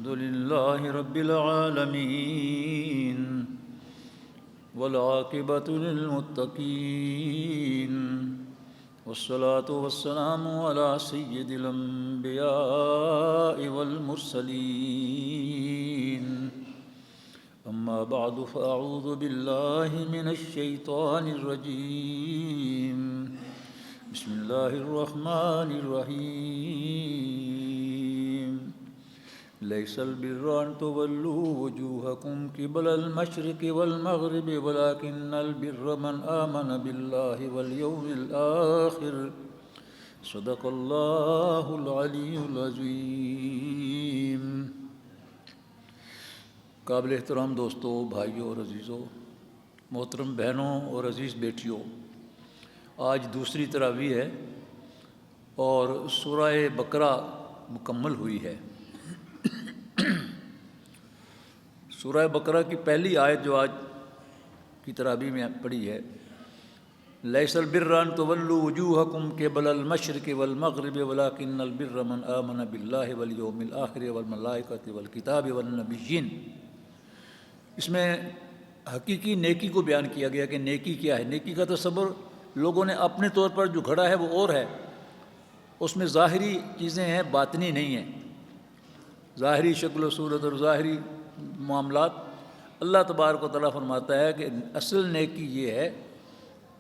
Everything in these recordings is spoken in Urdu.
الحمد لله رب العالمين والعاقبة للمتقين والصلاة والسلام على سيد الأنبياء والمرسلين أما بعد فأعوذ بالله من الشيطان الرجيم بسم الله الرحمن الرحيم ليس البر أن تولوا وجوهكم قبل المشرق والمغرب ولكن البر من آمن بالله واليوم الآخر صدق الله العلي العظيم۔ قابل احترام دوستوں، بھائیوں اور عزیزوں، محترم بہنوں اور عزیز بیٹیوں، آج دوسری تراویح ہے اور سورہ بقرہ مکمل ہوئی ہے۔ سورہ بقرہ کی پہلی آیت جو آج کی تراویح میں پڑھی ہے، لیس البر ان تولوا وجوہکم قبل المشرق والمغرب ولکن البر من آمن باللہ والیوم الآخر والملائکۃ والکتاب والنبیین۔ اس میں حقیقی نیکی کو بیان کیا گیا کہ نیکی کیا ہے۔ نیکی کا تصور لوگوں نے اپنے طور پر جو گھڑا ہے وہ اور ہے، اس میں ظاہری چیزیں ہیں، باطنی نہیں ہیں، ظاہری شکل و صورت اور ظاہری معاملات۔ اللہ تبارک و تعالیٰ فرماتا ہے کہ اصل نیکی یہ ہے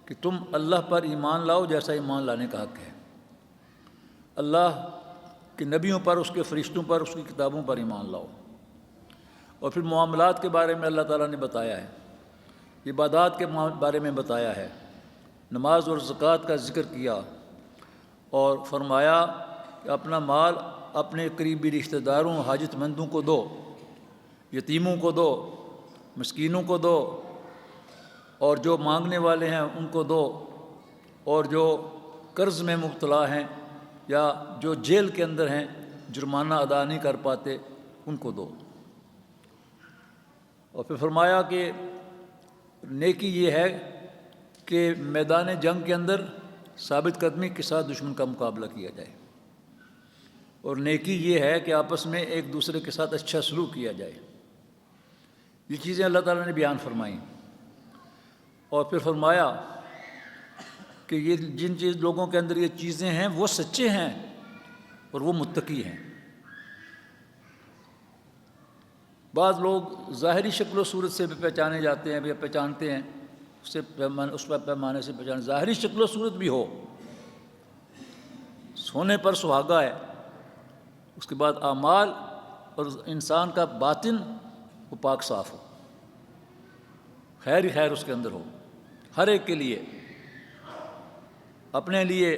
کہ تم اللہ پر ایمان لاؤ جیسا ایمان لانے کا حق ہے، اللہ کے نبیوں پر، اس کے فرشتوں پر، اس کی کتابوں پر ایمان لاؤ۔ اور پھر معاملات کے بارے میں اللہ تعالیٰ نے بتایا ہے، عبادات کے بارے میں بتایا ہے، نماز اور زکوٰۃ کا ذکر کیا اور فرمایا کہ اپنا مال اپنے قریبی رشتہ داروں، حاجت مندوں کو دو، یتیموں کو دو، مسکینوں کو دو، اور جو مانگنے والے ہیں ان کو دو، اور جو قرض میں مبتلا ہیں یا جو جیل کے اندر ہیں، جرمانہ ادا نہیں کر پاتے، ان کو دو۔ اور پھر فرمایا کہ نیکی یہ ہے کہ میدان جنگ کے اندر ثابت قدمی کے ساتھ دشمن کا مقابلہ کیا جائے، اور نیکی یہ ہے کہ آپس میں ایک دوسرے کے ساتھ اچھا سلوک کیا جائے۔ یہ چیزیں اللہ تعالیٰ نے بیان فرمائیں، اور پھر فرمایا کہ یہ جن لوگوں کے اندر یہ چیزیں ہیں وہ سچے ہیں اور وہ متقی ہیں۔ بعض لوگ ظاہری شکل و صورت سے بھی پہچانے جاتے ہیں، پہچانتے ہیں، اس پیمانے سے پہچان، ظاہری شکل و صورت بھی ہو، سونے پر سہاگا ہے، اس کے بعد اعمال اور انسان کا باطن وہ پاک صاف ہو، خیر ہی خیر اس کے اندر ہو، ہر ایک کے لیے، اپنے لیے،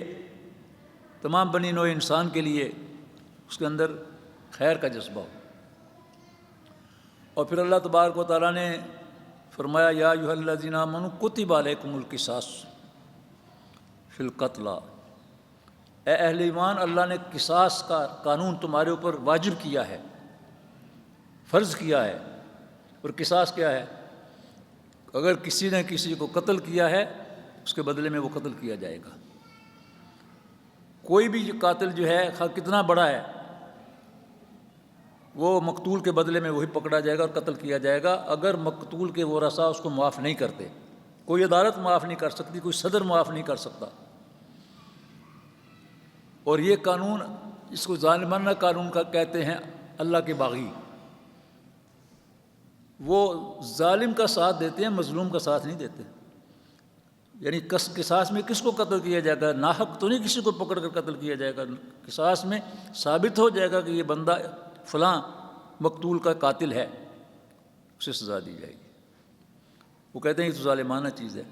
تمام بنی نوع انسان کے لیے اس کے اندر خیر کا جذبہ ہو۔ اور پھر اللہ تبارک و تعالیٰ نے فرمایا یا ایھا الذین آمنوا کتب علیکم القصاص فی القتلی، اے اہل ایمان، اللہ نے قصاص کا قانون تمہارے اوپر واجب کیا ہے، فرض کیا ہے۔ اور قصاص کیا ہے؟ اگر کسی نے کسی کو قتل کیا ہے اس کے بدلے میں وہ قتل کیا جائے گا۔ کوئی بھی قاتل جو ہے خواہ کتنا بڑا ہے، وہ مقتول کے بدلے میں وہی پکڑا جائے گا اور قتل کیا جائے گا، اگر مقتول کے ورثاء اس کو معاف نہیں کرتے۔ کوئی عدالت معاف نہیں کر سکتی، کوئی صدر معاف نہیں کر سکتا۔ اور یہ قانون، اس کو ظالمانہ قانون کا کہتے ہیں اللہ کے باغی، وہ ظالم کا ساتھ دیتے ہیں، مظلوم کا ساتھ نہیں دیتے۔ یعنی قصاص میں کس کو قتل کیا جائے گا؟ ناحق تو نہیں کسی کو پکڑ کر قتل کیا جائے گا، قصاص میں ثابت ہو جائے گا کہ یہ بندہ فلاں مقتول کا قاتل ہے، اسے سزا دی جائے گی۔ وہ کہتے ہیں یہ تو ظالمانہ چیز ہے۔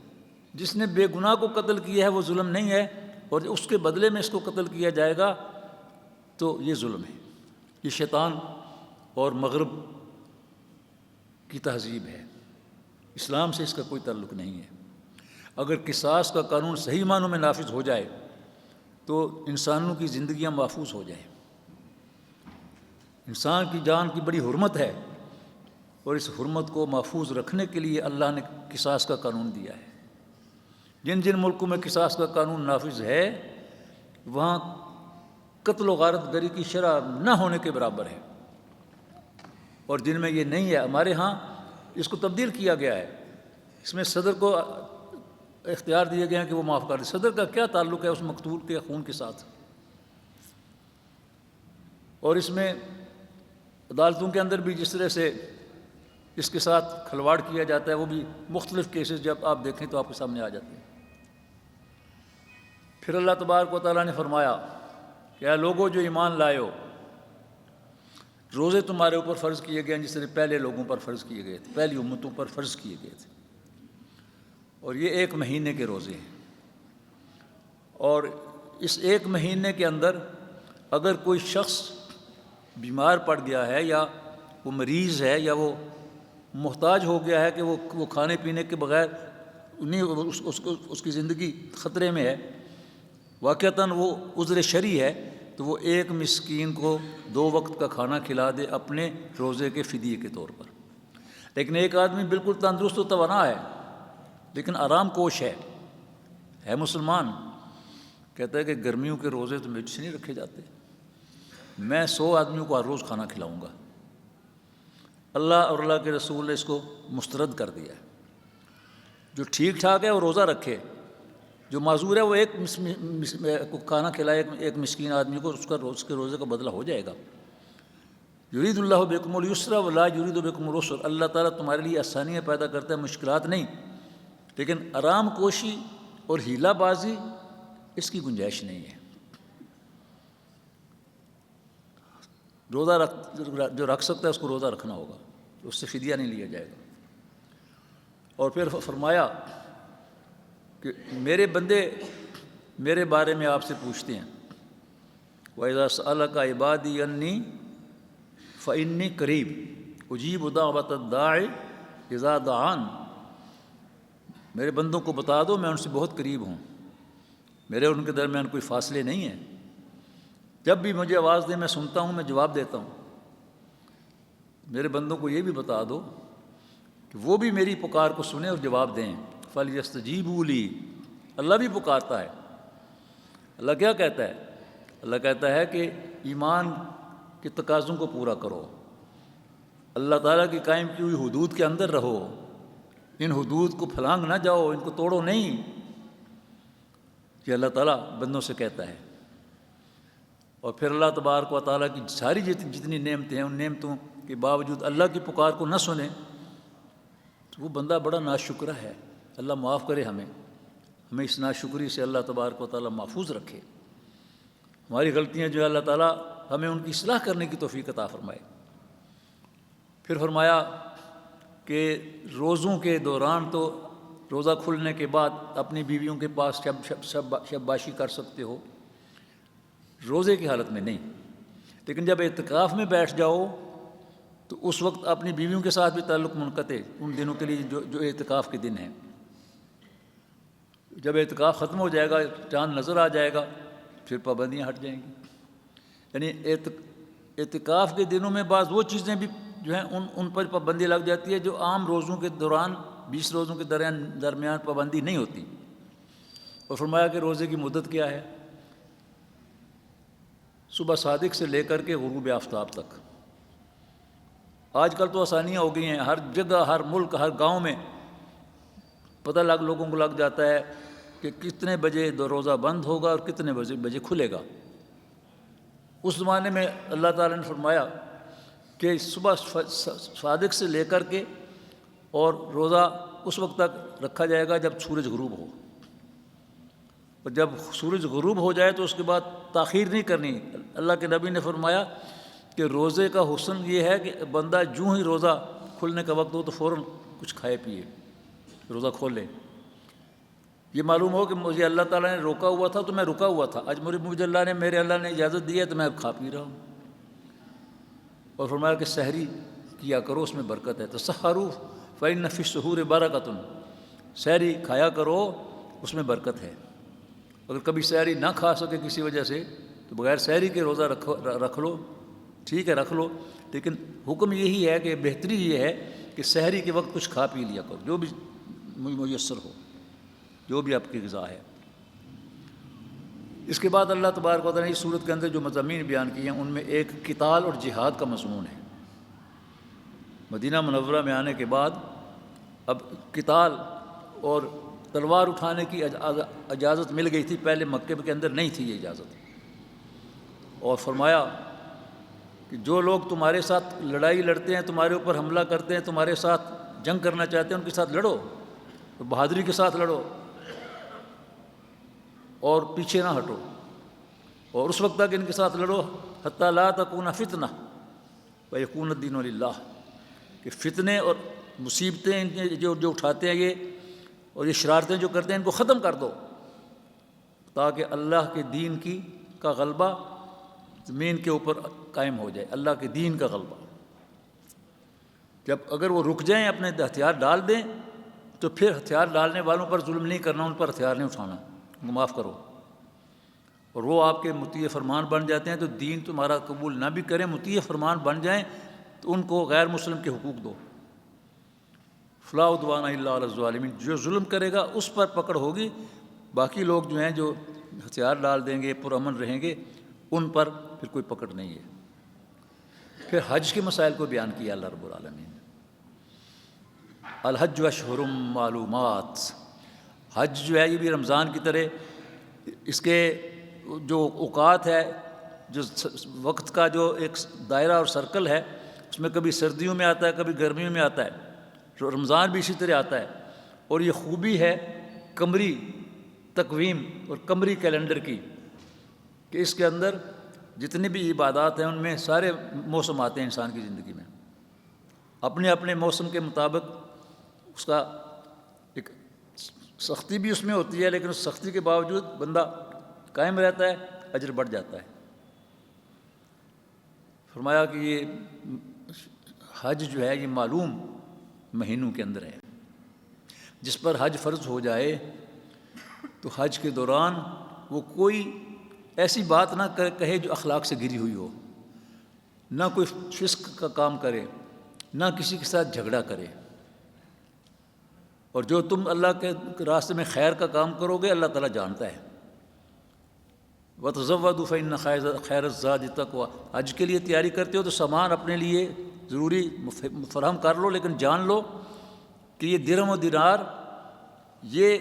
جس نے بے گناہ کو قتل کیا ہے وہ ظلم نہیں ہے، اور اس کے بدلے میں اس کو قتل کیا جائے گا تو یہ ظلم ہے۔ یہ شیطان اور مغرب کی تہذیب ہے، اسلام سے اس کا کوئی تعلق نہیں ہے۔ اگر قصاص کا قانون صحیح معنوں میں نافذ ہو جائے تو انسانوں کی زندگیاں محفوظ ہو جائیں۔ انسان کی جان کی بڑی حرمت ہے، اور اس حرمت کو محفوظ رکھنے کے لیے اللہ نے قصاص کا قانون دیا ہے۔ جن جن ملکوں میں قصاص کا قانون نافذ ہے وہاں قتل و غارت گری کی شرح نہ ہونے کے برابر ہے۔ اور جن میں یہ نہیں ہے ہمارے ہاں اس کو تبدیل کیا گیا ہے، اس میں صدر کو اختیار دیے گئے ہیں کہ وہ معاف کر دے۔ صدر کا کیا تعلق ہے اس مقتول کے خون کے ساتھ؟ اور اس میں عدالتوں کے اندر بھی جس طرح سے اس کے ساتھ کھلواڑ کیا جاتا ہے، وہ بھی مختلف کیسز جب آپ دیکھیں تو آپ کے سامنے آ جاتے ہیں۔ پھر اللہ تبارک و تعالیٰ نے فرمایا کہ اے لوگوں جو ایمان لائے ہو، روزے تمہارے اوپر فرض کیے گئے ہیں جس طرح پہلے لوگوں پر فرض کیے گئے تھے، پہلی امتوں پر فرض کیے گئے تھے، اور یہ 1 مہینے کے روزے ہیں۔ اور اس 1 مہینے کے اندر اگر کوئی شخص بیمار پڑ گیا ہے، یا وہ مریض ہے، یا وہ محتاج ہو گیا ہے کہ وہ کھانے پینے کے بغیر اس کی زندگی خطرے میں ہے، واقعتاً وہ عذر شرعی ہے، تو وہ 1 مسکین کو 2 وقت کا کھانا کھلا دے اپنے روزے کے فدیے کے طور پر۔ لیکن ایک آدمی بالکل تندرست و توانا ہے لیکن آرام کوش ہے مسلمان، کہتا ہے کہ گرمیوں کے روزے تو مجھ سے نہیں رکھے جاتے، میں 100 آدمیوں کو ہر روز کھانا کھلاؤں گا۔ اللہ اور اللہ کے رسول نے اس کو مسترد کر دیا ہے۔ جو ٹھیک ٹھاک ہے وہ روزہ رکھے، جو معذور ہے وہ 1 کھانا کھلائے 1 مسکین آدمی کو، اس کے روزے کا بدلہ ہو جائے گا۔ یرید اللہ بکم اليسر ولا یرید بکم العسر، اللہ تعالیٰ تمہارے لیے آسانیاں پیدا کرتا ہے، مشکلات نہیں، لیکن آرام کوشی اور ہیلا بازی اس کی گنجائش نہیں ہے۔ روزہ جو رکھ سکتا ہے اس کو روزہ رکھنا ہوگا، اس سے فدیہ نہیں لیا جائے گا۔ اور پھر فرمایا کہ میرے بندے میرے بارے میں آپ سے پوچھتے ہیں، وَإِذَا سَأَلَكَ عِبَادِي أَنِّي فَإِنِّي قَرِيبٌ أُجِيبُ دَعْوَةَ الدَّاعِ إِذَا دَعَانِ، میرے بندوں کو بتا دو میں ان سے بہت قریب ہوں، میرے اور ان کے درمیان کوئی فاصلے نہیں ہیں، جب بھی مجھے آواز دیں میں سنتا ہوں، میں جواب دیتا ہوں۔ میرے بندوں کو یہ بھی بتا دو کہ وہ بھی میری پکار کو سنیں اور جواب دیں۔ فَلْيَسْتَجِيبُوا لِي، اللہ بھی پکارتا ہے۔ اللہ کیا کہتا ہے؟ اللہ کہتا ہے کہ ایمان کے تقاضوں کو پورا کرو، اللہ تعالیٰ کی قائم کی ہوئی حدود کے اندر رہو، ان حدود کو پھلانگ نہ جاؤ، ان کو توڑو نہیں، یہ اللہ تعالیٰ بندوں سے کہتا ہے۔ اور پھر اللہ تبارک و تعالیٰ کی ساری جتنی نعمتیں ہیں، ان نعمتوں کے باوجود اللہ کی پکار کو نہ سنیں تو وہ بندہ بڑا ناشکرہ ہے۔ اللہ معاف کرے ہمیں اس ناشکری سے اللہ تبارک و تعالیٰ محفوظ رکھے، ہماری غلطیاں جو ہے اللہ تعالیٰ ہمیں ان کی اصلاح کرنے کی توفیق عطا فرمائے۔ پھر فرمایا کہ روزوں کے دوران تو روزہ کھلنے کے بعد اپنی بیویوں کے پاس شب باشی کر سکتے ہو، روزے کی حالت میں نہیں، لیکن جب اعتکاف میں بیٹھ جاؤ تو اس وقت اپنی بیویوں کے ساتھ بھی تعلق منقطع ان دنوں کے لیے جو اعتکاف کے دن ہیں۔ جب اعتکاف ختم ہو جائے گا، چاند نظر آ جائے گا، پھر پابندیاں ہٹ جائیں گی۔ یعنی اعتکاف کے دنوں میں بعض وہ چیزیں بھی جو ہیں ان پر پابندی لگ جاتی ہے جو عام روزوں کے دوران 20 روزوں کے درمیان پابندی نہیں ہوتی۔ اور فرمایا کہ روزے کی مدت کیا ہے؟ صبح صادق سے لے کر کے غروب آفتاب تک۔ آج کل تو آسانیاں ہو گئی ہیں، ہر جگہ، ہر ملک، ہر گاؤں میں پتہ لوگوں کو لگ جاتا ہے کہ کتنے بجے روزہ بند ہوگا اور کتنے بجے کھلے گا۔ اس زمانے میں اللہ تعالیٰ نے فرمایا کہ صبح صادق سے لے کر کے اور روزہ اس وقت تک رکھا جائے گا جب سورج غروب ہو، اور جب سورج غروب ہو جائے تو اس کے بعد تاخیر نہیں کرنی۔ اللہ کے نبی نے فرمایا کہ روزے کا حسن یہ ہے کہ بندہ جوں ہی روزہ کھلنے کا وقت ہو تو فوراً کچھ کھائے پیے، روزہ کھولے۔ یہ معلوم ہو کہ مجھے اللہ تعالیٰ نے روکا ہوا تھا تو میں رکا ہوا تھا، آج مجھے میرے اللہ نے اجازت دی ہے تو میں اب کھا پی رہا ہوں۔ اور فرمایا کہ سحری کیا کرو، اس میں برکت ہے۔ تسحروا فإن فی السحور برکۃ، سحری کھایا کرو، اس میں برکت ہے۔ اگر کبھی سحری نہ کھا سکے کسی وجہ سے تو بغیر سحری کے روزہ رکھ لو، ٹھیک ہے رکھ لو، لیکن حکم یہی ہے کہ بہتری یہ ہے کہ سحری کے وقت کچھ کھا پی لیا کرو، جو بھی میسر ہو، جو بھی آپ کی غذا ہے۔ اس کے بعد اللہ تبارک و تعالیٰ نے اس صورت کے اندر جو مضامین بیان کیے ہیں ان میں ایک قتال اور جہاد کا مضمون ہے۔ مدینہ منورہ میں آنے کے بعد اب قتال اور تلوار اٹھانے کی اجازت مل گئی تھی، پہلے مکے کے اندر نہیں تھی یہ اجازت۔ اور فرمایا کہ جو لوگ تمہارے ساتھ لڑائی لڑتے ہیں، تمہارے اوپر حملہ کرتے ہیں، تمہارے ساتھ جنگ کرنا چاہتے ہیں، ان کے ساتھ لڑو، بہادری کے ساتھ لڑو اور پیچھے نہ ہٹو، اور اس وقت تک ان کے ساتھ لڑو حتی لا تکون فتنہ ویکون الدین للہ، کہ فتنے اور مصیبتیں جو اٹھاتے ہیں یہ اور یہ شرارتیں جو کرتے ہیں ان کو ختم کر دو، تاکہ اللہ کے دین کا غلبہ زمین کے اوپر قائم ہو جائے، اللہ کے دین کا غلبہ۔ جب اگر وہ رک جائیں، اپنے ہتھیار ڈال دیں، تو پھر ہتھیار ڈالنے والوں پر ظلم نہیں کرنا، ان پر ہتھیار نہیں اٹھانا، ان کو معاف کرو، اور وہ آپ کے مطیع فرمان بن جاتے ہیں تو دین تمہارا قبول نہ بھی کریں، مطیع فرمان بن جائیں تو ان کو غیر مسلم کے حقوق دو۔ فلا عدوان الا علی الظالمین، جو ظلم کرے گا اس پر پکڑ ہوگی، باقی لوگ جو ہیں جو ہتھیار ڈال دیں گے، پرامن رہیں گے، ان پر پھر کوئی پکڑ نہیں ہے۔ پھر حج کے مسائل کو بیان کیا اللہ رب العالمین نے۔ الحج اشہر معلومات، حج جو ہے یہ بھی رمضان کی طرح اس کے جو اوقات ہے، جو وقت کا جو ایک دائرہ اور سرکل ہے، اس میں کبھی سردیوں میں آتا ہے، کبھی گرمیوں میں آتا ہے، رمضان بھی اسی طرح آتا ہے۔ اور یہ خوبی ہے قمری تقویم اور قمری کیلنڈر کی کہ اس کے اندر جتنی بھی عبادات ہیں ان میں سارے موسم آتے ہیں انسان کی زندگی میں، اپنے اپنے موسم کے مطابق اس کا ایک سختی بھی اس میں ہوتی ہے، لیکن اس سختی کے باوجود بندہ قائم رہتا ہے، اجر بڑھ جاتا ہے۔ فرمایا کہ یہ حج جو ہے یہ معلوم مہینوں کے اندر ہے، جس پر حج فرض ہو جائے تو حج کے دوران وہ کوئی ایسی بات نہ کہے جو اخلاق سے گری ہوئی ہو، نہ کوئی فسق کا کام کرے، نہ کسی کے ساتھ جھگڑا کرے، اور جو تم اللہ کے راستے میں خیر کا کام کرو گے اللہ تعالیٰ جانتا ہے۔ وَتَزَوَّدُوا فَإِنَّ خَيْرَ الزَّادِ التَّقْوَىٰ، حج کے لیے تیاری کرتے ہو تو سامان اپنے لیے ضروری فراہم کر لو، لیکن جان لو کہ یہ درہم و دینار یہ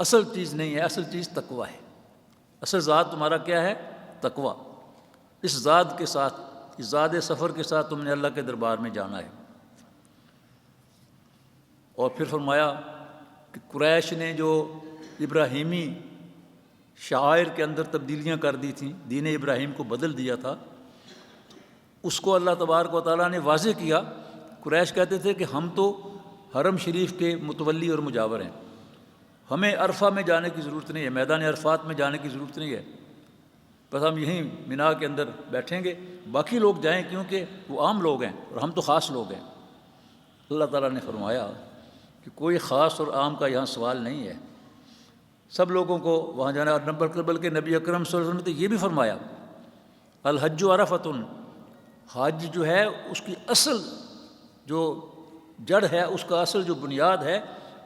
اصل چیز نہیں ہے، اصل چیز تقویٰ ہے۔ اصل ذات تمہارا کیا ہے؟ تقویٰ۔ اس ذات کے ساتھ، اس زاد سفر کے ساتھ تم نے اللہ کے دربار میں جانا ہے۔ اور پھر فرمایا کہ قریش نے جو ابراہیمی شعائر کے اندر تبدیلیاں کر دی تھیں، دین ابراہیم کو بدل دیا تھا، اس کو اللہ تبارک و تعالیٰ نے واضح کیا۔ قریش کہتے تھے کہ ہم تو حرم شریف کے متولی اور مجاور ہیں، ہمیں عرفہ میں جانے کی ضرورت نہیں ہے، میدان عرفات میں جانے کی ضرورت نہیں ہے، بس ہم یہیں مینا کے اندر بیٹھیں گے، باقی لوگ جائیں کیونکہ وہ عام لوگ ہیں اور ہم تو خاص لوگ ہیں۔ اللہ تعالیٰ نے فرمایا کہ کوئی خاص اور عام کا یہاں سوال نہیں ہے، سب لوگوں کو وہاں جانا ہے۔ اور بلکہ نبی اکرم صلی اللہ علیہ وسلم نے یہ بھی فرمایا الحج عرفۃ، حج جو ہے اس کی اصل جو جڑ ہے، اس کا اصل جو بنیاد ہے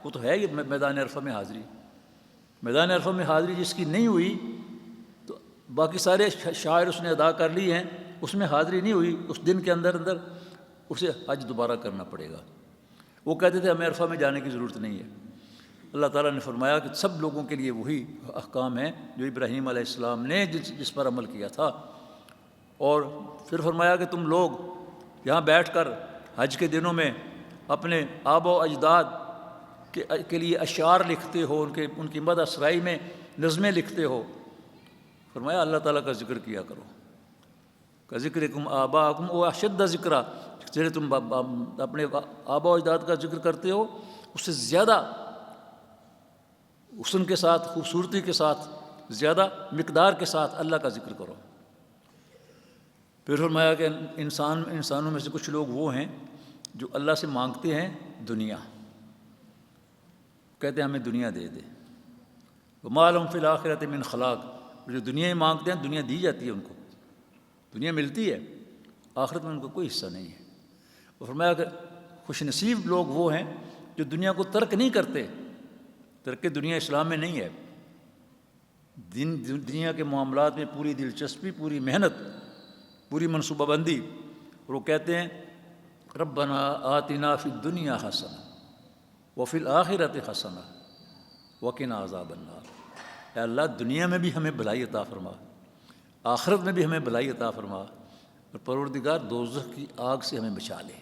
وہ تو ہے یہ میدان عرفہ میں حاضری۔ میدان عرفہ میں حاضری جس کی نہیں ہوئی تو باقی سارے شعائر اس نے ادا کر لی ہیں، اس میں حاضری نہیں ہوئی، اس دن کے اندر اسے حج دوبارہ کرنا پڑے گا۔ وہ کہتے تھے ہمیں عرفہ میں جانے کی ضرورت نہیں ہے۔ اللہ تعالیٰ نے فرمایا کہ سب لوگوں کے لیے وہی احکام ہیں جو ابراہیم علیہ السلام نے جس پر عمل کیا تھا۔ اور پھر فرمایا کہ تم لوگ یہاں بیٹھ کر حج کے دنوں میں اپنے آبا و اجداد کے لیے اشعار لکھتے ہو، ان کی مدح سرائی میں نظمیں لکھتے ہو۔ فرمایا اللہ تعالیٰ کا ذکر کیا کرو، کا ذکرکم آباءکم و اشد ذکرا، جیسے تم اپنے آبا و اجداد کا ذکر کرتے ہو اس سے زیادہ حسن کے ساتھ، خوبصورتی کے ساتھ، زیادہ مقدار کے ساتھ اللہ کا ذکر کرو۔ پھر فرمایا کہ انسانوں میں سے کچھ لوگ وہ ہیں جو اللہ سے مانگتے ہیں دنیا، کہتے ہیں ہمیں دنیا دے دے، وما لہم فی الآخرۃ من خلاق، جو دنیا ہی مانگتے ہیں دنیا دی جاتی ہے، ان کو دنیا ملتی ہے، آخرت میں ان کو کوئی حصہ نہیں ہے۔ اور فرمایا کہ خوش نصیب لوگ وہ ہیں جو دنیا کو ترک نہیں کرتے۔ ترک دنیا اسلام میں نہیں ہے، دنیا کے معاملات میں پوری دلچسپی، پوری محنت، پوری منصوبہ بندی۔ اور وہ کہتے ہیں ربنا آتنا فی الدنیا حسنہ وفی الآخرۃ حسنہ وقنا عذاب النار۔ اے اللہ دنیا میں بھی ہمیں بھلائی عطا فرما، آخرت میں بھی ہمیں بھلائی عطا فرما، اور پروردگار دوزخ کی آگ سے ہمیں بچا لے۔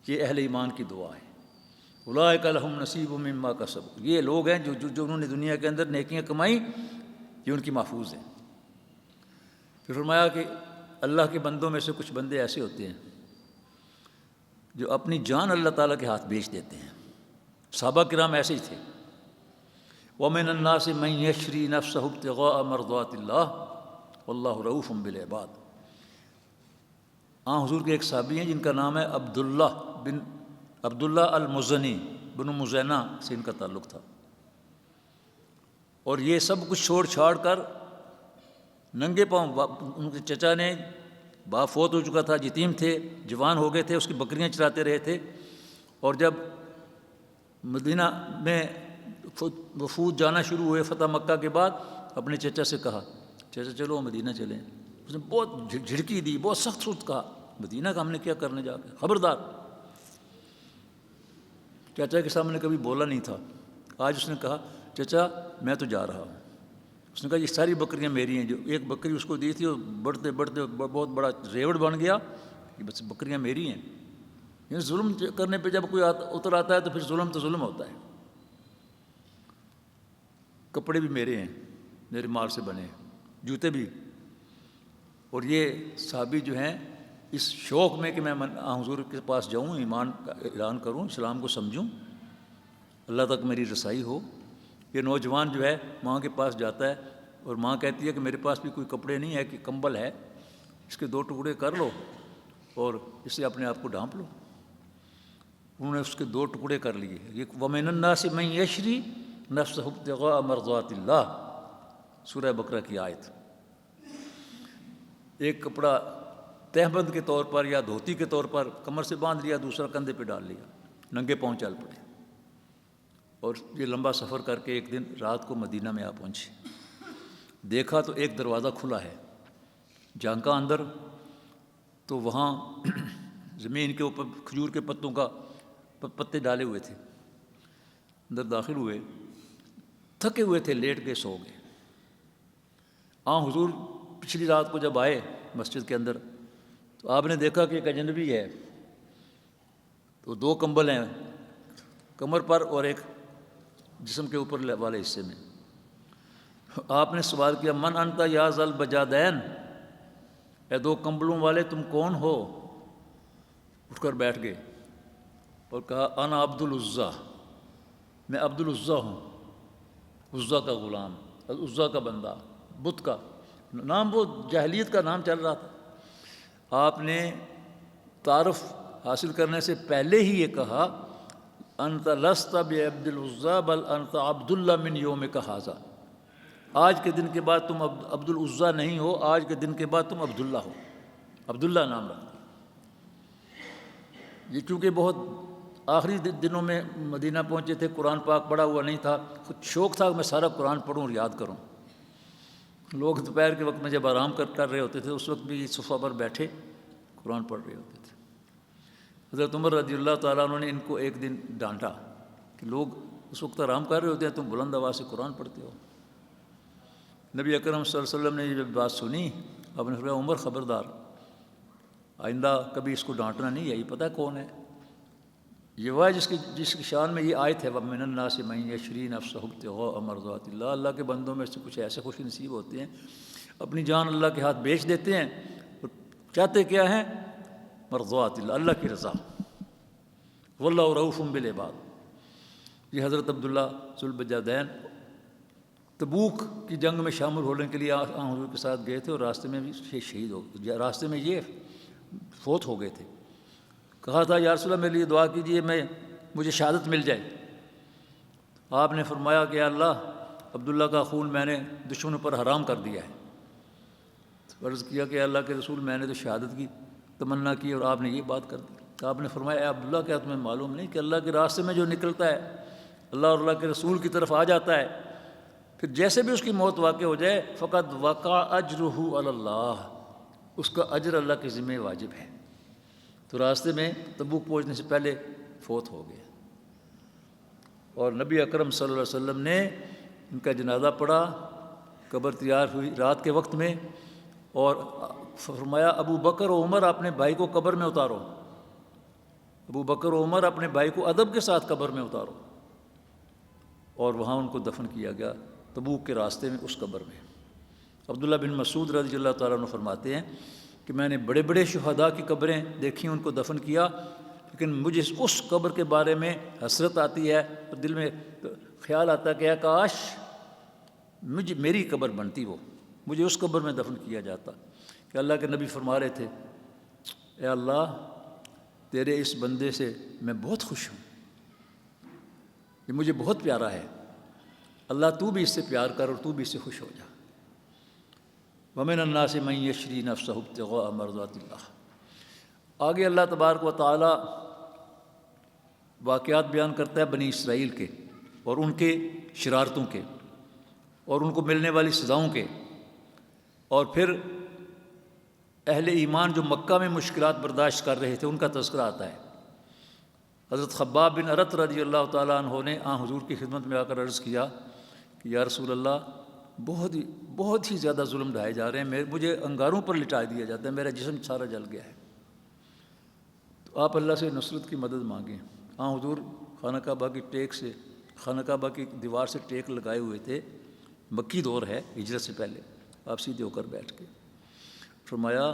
یہ اہل ایمان کی دعا ہے۔ اولئک لہم نصیب مما کسبوا، یہ لوگ ہیں جو انہوں نے دنیا کے اندر نیکیاں کمائیں، یہ ان کی محفوظ ہیں۔ پھر فرمایا کہ اللہ کے بندوں میں سے کچھ بندے ایسے ہوتے ہیں جو اپنی جان اللہ تعالیٰ کے ہاتھ بیچ دیتے ہیں۔ صحابہ کرام ایسے ہی تھے۔ وَمِنَ النَّاسِ مَن يَشْرِي نَفْسَهُ ابْتِغَاءَ مَرْضَاتِ اللَّهِ وَاللَّهُ رَءُوفٌ بِالْعِبَادِ۔ حضور کے ایک صحابی ہیں جن کا نام ہے عبداللہ المزنی بن مزینہ سے ان کا تعلق تھا، اور یہ سب کچھ چھوڑ چھاڑ کر ننگے پاؤں، ان کے چچا نے باپ فوت ہو چکا تھا، یتیم تھے، جوان ہو گئے تھے، اس کی بکریاں چراتے رہے تھے، اور جب مدینہ میں وفود جانا شروع ہوئے فتح مکہ کے بعد، اپنے چچا سے کہا چچا چلو مدینہ چلیں۔ اس نے بہت جھڑکی دی، بہت سخت سخت کہا، مدینہ کا ہم نے کیا کرنے جا کے، خبردار۔ چچا کے سامنے کبھی بولا نہیں تھا، آج اس نے کہا چچا میں تو جا رہا ہوں۔ اس نے کہا یہ ساری بکریاں میری ہیں، جو ایک بکری اس کو دی تھی وہ بڑھتے بڑھتے بہت بڑا ریوڑ بن گیا، یہ بس بکریاں میری ہیں۔ یہ ظلم کرنے پہ جب کوئی اتر آتا ہے تو پھر ظلم تو ظلم ہوتا ہے۔ کپڑے بھی میرے ہیں، میرے مال سے بنے، جوتے بھی۔ اور یہ صحابی جو ہیں اس شوق میں کہ میں حضور کے پاس جاؤں، ایمان کا اعلان کروں، اسلام کو سمجھوں، اللہ تک میری رسائی ہو، یہ نوجوان جو ہے ماں کے پاس جاتا ہے، اور ماں کہتی ہے کہ میرے پاس بھی کوئی کپڑے نہیں ہے، کہ کمبل ہے، اس کے 2 ٹکڑے کر لو اور اس سے اپنے آپ کو ڈھانپ لو۔ انہوں نے اس کے 2 ٹکڑے کر لیے۔ یہ وَمِنَ النَّاسِ مَن يَشْرِي نَفْسَهُ ابْتِغَاءَ مَرْضَاتِ اللَّهِ، سورہ بقرہ کی آیت۔ ایک کپڑا تہبند کے طور پر یا دھوتی کے طور پر کمر سے باندھ لیا، دوسرا کندھے پہ ڈال لیا، ننگے پاؤں چل پڑے، اور یہ لمبا سفر کر کے ایک دن رات کو مدینہ میں آ پہنچے۔ دیکھا تو ایک دروازہ کھلا ہے، جھانکا اندر تو وہاں زمین کے اوپر کھجور کے پتوں کا پتے ڈالے ہوئے تھے۔ اندر داخل ہوئے، تھکے ہوئے تھے، لیٹ کے سو گئے۔ حضور پچھلی رات کو جب آئے مسجد کے اندر تو آپ نے دیکھا کہ ایک اجنبی ہے، تو 2 کمبل ہیں کمر پر اور ایک جسم کے اوپر والے حصے میں۔ آپ نے سوال کیا من انت یا ذا البجادین، اے 2 کمبلوں والے تم کون ہو؟ اٹھ کر بیٹھ گئے اور کہا انا عبد العزیٰ، میں عبد العزیٰ ہوں، عزیٰ کا غلام، عزیٰ کا بندہ، بت کا نام، وہ جاہلیت کا نام چل رہا تھا۔ آپ نے تعارف حاصل کرنے سے پہلے ہی یہ کہا انت لست بعبد العزیٰ بل انت عبد اللہ من یومک ھذا، آج کے دن کے بعد تم عبد العزیٰ نہیں ہو، آج کے دن کے بعد تم عبداللہ ہو، عبداللہ نام رکھا۔ یہ چونکہ بہت آخری دنوں میں مدینہ پہنچے تھے، قرآن پاک پڑھا ہوا نہیں تھا، خود شوق تھا کہ میں سارا قرآن پڑھوں اور یاد کروں۔ لوگ دوپہر کے وقت میں جب آرام کر رہے ہوتے تھے اس وقت بھی صفحہ پر بیٹھے قرآن پڑھ رہے ہوتے تھے۔ حضرت عمر رضی اللہ تعالیٰ عنہ نے ان کو ایک دن ڈانٹا کہ لوگ اس وقت آرام کر رہے ہوتے ہیں، تم بلند آواز سے قرآن پڑھتے ہو۔ نبی اکرم صلی اللہ علیہ وسلم نے یہ بات سنی، آپ نے فرمایا عمر خبردار، آئندہ کبھی اس کو ڈانٹنا نہیں ہے، یہ پتہ ہے کون ہے؟ یہ وہ ہے جس کی شان میں یہ آیت ہے وَمِنَ النَّاسِ مَن يَشْرِي نَفْسَهُ ابْتِغَاءَ مَرْضَاتِ اللَّهِ۔ اللہ کے بندوں میں سے کچھ ایسے خوش نصیب ہوتے ہیں اپنی جان اللہ کے ہاتھ بیچ دیتے ہیں، اور چاہتے کیا ہیں؟ مرضات اللہ، اللہ کی رضا۔ وَاللَّهُ رَءُوفٌ بِالْعِبَادِ۔ یہ حضرت عبداللہ ذو البجادین تبوک کی جنگ میں شامل ہونے کے لیے حضور کے ساتھ گئے تھے، اور راستے میں بھی شہید ہو گئے، راستے میں یہ فوت ہو گئے تھے۔ کہا تھا یا رسول اللہ میرے لیے دعا کیجیے، مجھے شہادت مل جائے۔ آپ نے فرمایا کہ اللہ عبداللہ کا خون میں نے دشمنوں پر حرام کر دیا ہے۔ عرض کیا کہ اللہ کے رسول میں نے تو شہادت کی تمنا کی اور آپ نے یہ بات کر دی۔ آپ نے فرمایا اے عبداللہ کیا تمہیں معلوم نہیں کہ اللہ کے راستے میں جو نکلتا ہے اللہ اور اللہ کے رسول کی طرف آ جاتا ہے، پھر جیسے بھی اس کی موت واقع ہو جائے فقط وقع اجرہ علی اللہ، اس کا اجر اللہ کے ذمہ واجب ہے۔ تو راستے میں تبوک پہنچنے سے پہلے فوت ہو گئے، اور نبی اکرم صلی اللہ علیہ وسلم نے ان کا جنازہ پڑھا، قبر تیار ہوئی رات کے وقت میں، اور فرمایا ابو بکر و عمر اپنے بھائی کو قبر میں اتارو، ابو بکر و عمر اپنے بھائی کو ادب کے ساتھ قبر میں اتارو، اور وہاں ان کو دفن کیا گیا تبوک کے راستے میں اس قبر میں۔ عبداللہ بن مسعود رضی اللہ تعالیٰ عنہ فرماتے ہیں کہ میں نے بڑے بڑے شہداء کی قبریں دیکھی، ان کو دفن کیا، لیکن مجھے اس قبر کے بارے میں حسرت آتی ہے، اور دل میں خیال آتا ہے کہ اے کاش میری قبر بنتی، وہ مجھے اس قبر میں دفن کیا جاتا۔ کہ اللہ کے نبی فرما رہے تھے اے اللہ تیرے اس بندے سے میں بہت خوش ہوں، یہ مجھے بہت پیارا ہے، اللہ تو بھی اس سے پیار کر اور تو بھی اس سے خوش ہو جا۔ وَمِنَ النَّاسِ مَن يَشْرِي نَفْسَهُ ابْتِغَاءَ مَرْضَاتِ اللَّهِ۔ آگے اللہ تبارک و تعالی واقعات بیان کرتا ہے بنی اسرائیل کے اور ان کے شرارتوں کے اور ان کو ملنے والی سزاؤں کے، اور پھر اہل ایمان جو مکہ میں مشکلات برداشت کر رہے تھے ان کا تذکرہ آتا ہے۔ حضرت خباب بن ارت رضی اللہ تعالیٰ عنہ نے حضور کی خدمت میں آ کر عرض کیا کہ یا رسول اللہ بہت ہی زیادہ ظلم ڈھائے جا رہے ہیں، مجھے انگاروں پر لٹا دیا جاتا ہے، میرا جسم سارا جل گیا ہے، تو آپ اللہ سے نصرت کی مدد مانگیں۔ حضور خانہ کعبہ کی ٹیک سے، خانہ کعبہ کی دیوار سے ٹیک لگائے ہوئے تھے، مکی دور ہے ہجرت سے پہلے، آپ سیدھے ہو کر بیٹھ کے فرمایا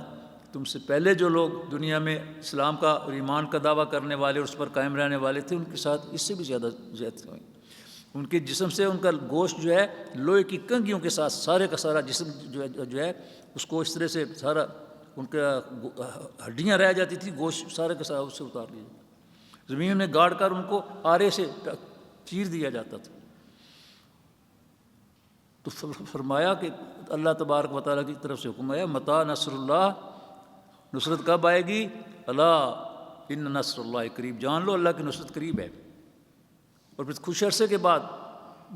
تم سے پہلے جو لوگ دنیا میں اسلام کا اور ایمان کا دعویٰ کرنے والے اور اس پر قائم رہنے والے تھے ان کے ساتھ اس سے بھی زیادہ زیادتی ہوئی، ان کے جسم سے ان کا گوشت جو ہے لوہے کی کنگھیوں کے ساتھ سارے کا سارا جسم جو ہے اس کو اس طرح سے سارا ان کا ہڈیاں رہ جاتی تھی، گوشت سارے کا سارا اس سے اتار لیا، زمین میں گاڑ کر ان کو آرے سے چیر دیا جاتا تھا۔ تو فرمایا کہ اللہ تبارک و تعالیٰ کی طرف سے حکم آیا متی نصر اللہ، نصرت کب آئے گی؟ اللہ ان نصر اللہ قریب، جان لو اللہ کی نصرت قریب ہے۔ اور پھر کچھ عرصے کے بعد